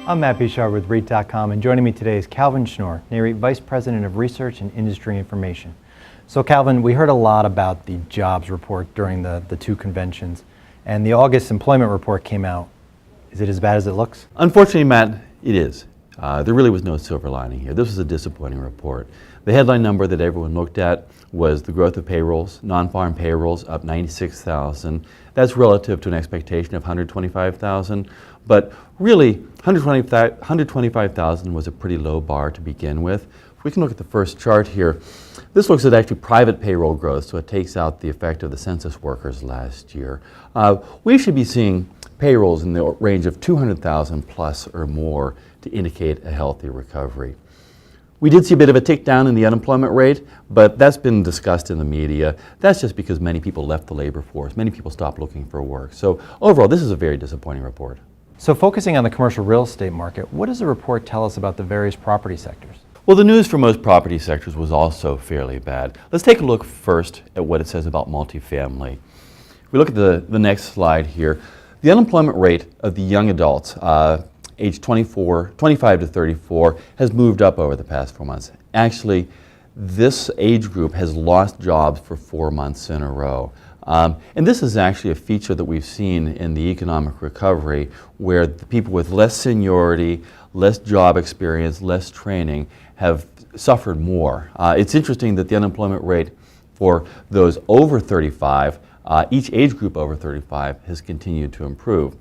I'm Matt Bouchard with REIT.com, and joining me today is Calvin Schnure, REIT Vice President of Research and Industry Information. So Calvin, we heard a lot about the jobs report during the two conventions, and the August employment report came out. Is it as bad as it looks? Unfortunately, Matt, it is. There really was no silver lining here. This was a disappointing report. The headline number that everyone looked at was the growth of payrolls, non-farm payrolls up 96,000. That's relative to an expectation of 125,000, but really 125,000 was a pretty low bar to begin with. If we can look at the first chart here, this looks at actually private payroll growth, so it takes out the effect of the census workers last year. We should be seeing payrolls in the range of 200,000 plus or more to indicate a healthy recovery. We did see a bit of a tick down in the unemployment rate, but that's been discussed in the media. That's just because many people left the labor force. Many people stopped looking for work. So overall, this is a very disappointing report. So focusing on the commercial real estate market, what does the report tell us about the various property sectors? Well, the news for most property sectors was also fairly bad. Let's take a look first at what it says about multifamily. If we look at the next slide here, the unemployment rate of the young adults, age 25 to 34, has moved up over the past 4 months. Actually, this age group has lost jobs for 4 months in a row. And this is actually a feature that we've seen in the economic recovery, where the people with less seniority, less job experience, less training have suffered more. It's interesting that the unemployment rate for those over 35, each age group over 35, has continued to improve.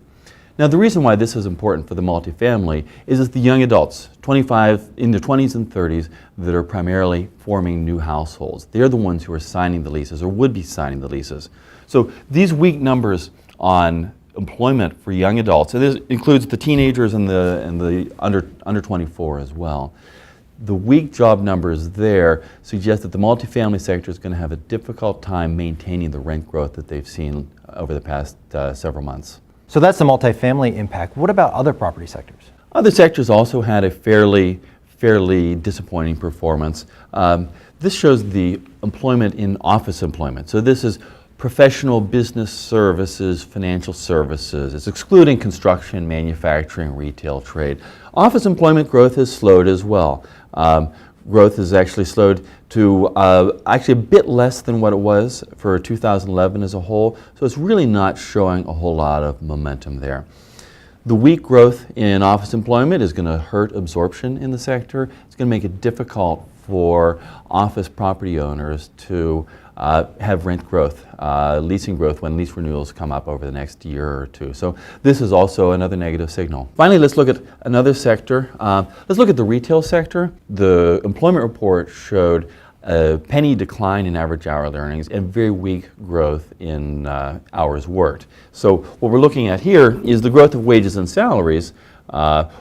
Now, the reason why this is important for the multifamily is it's the young adults, 25 in their 20s and 30s, that are primarily forming new households. They're the ones who are signing the leases or would be signing the leases. So these weak numbers on employment for young adults, and this includes the teenagers and the under 24 as well. The weak job numbers there suggest that the multifamily sector is going to have a difficult time maintaining the rent growth that they've seen over the past several months. So that's the multifamily impact. What about other property sectors? Other sectors also had a fairly disappointing performance. This shows the employment in office employment. So this is professional business services, financial services. It's excluding construction, manufacturing, retail, trade. Office employment growth has slowed as well. Growth has actually slowed to actually a bit less than what it was for 2011 as a whole, so it's really not showing a whole lot of momentum there. The weak growth in office employment is going to hurt absorption in the sector. It's going to make it difficult for office property owners to have rent growth, leasing growth when lease renewals come up over the next year or two. So this is also another negative signal. Finally, let's look at another sector. Let's look at the retail sector. The employment report showed a penny decline in average hourly earnings and very weak growth in hours worked. So what we're looking at here is the growth of wages and salaries,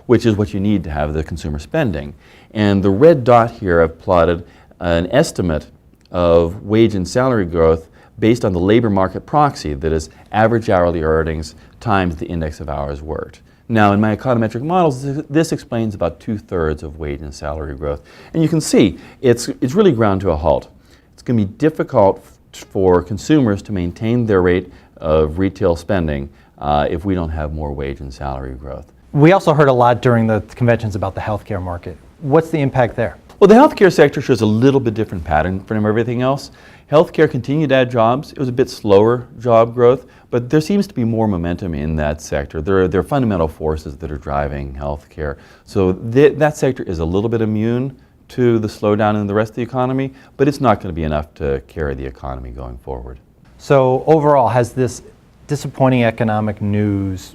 which is what you need to have the consumer spending. And the red dot here, I've plotted an estimate of wage and salary growth based on the labor market proxy, that is average hourly earnings times the index of hours worked. Now, in my econometric models, this explains about 2/3 of wage and salary growth. And you can see it's really ground to a halt. It's going to be difficult for consumers to maintain their rate of retail spending if we don't have more wage and salary growth. We also heard a lot during the conventions about the healthcare market. What's the impact there? Well, the healthcare sector shows a little bit different pattern from everything else. Healthcare continued to add jobs. It was a bit slower job growth, but there seems to be more momentum in that sector. There are fundamental forces that are driving healthcare. So that sector is a little bit immune to the slowdown in the rest of the economy, but it's not going to be enough to carry the economy going forward. So overall, has this disappointing economic news,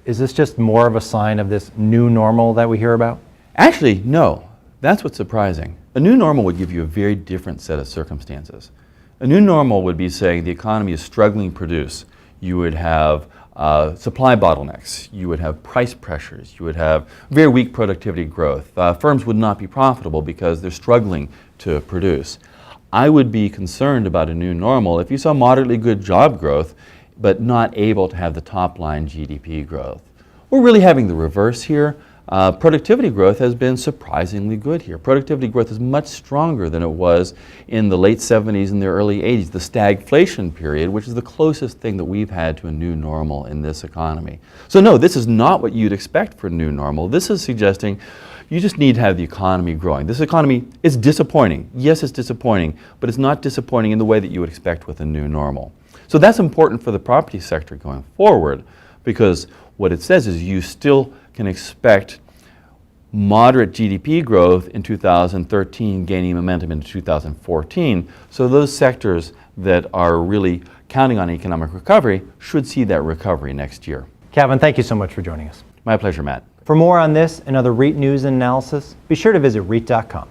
is this just more of a sign of this new normal that we hear about? Actually, no. That's what's surprising. A new normal would give you a very different set of circumstances. A new normal would be saying the economy is struggling to produce. You would have supply bottlenecks. You would have price pressures. You would have very weak productivity growth. Firms would not be profitable because they're struggling to produce. I would be concerned about a new normal if you saw moderately good job growth, but not able to have the top line GDP growth. We're really having the reverse here. Productivity growth has been surprisingly good here. Productivity growth is much stronger than it was in the late 70s and the early 80s, the stagflation period, which is the closest thing that we've had to a new normal in this economy. So no, this is not what you'd expect for a new normal. This is suggesting you just need to have the economy growing. This economy is disappointing. Yes, it's disappointing, but it's not disappointing in the way that you would expect with a new normal. So that's important for the property sector going forward, because what it says is you still can expect moderate GDP growth in 2013, gaining momentum into 2014. So those sectors that are really counting on economic recovery should see that recovery next year. Calvin, thank you so much for joining us. My pleasure, Matt. For more on this and other REIT news and analysis, be sure to visit REIT.com.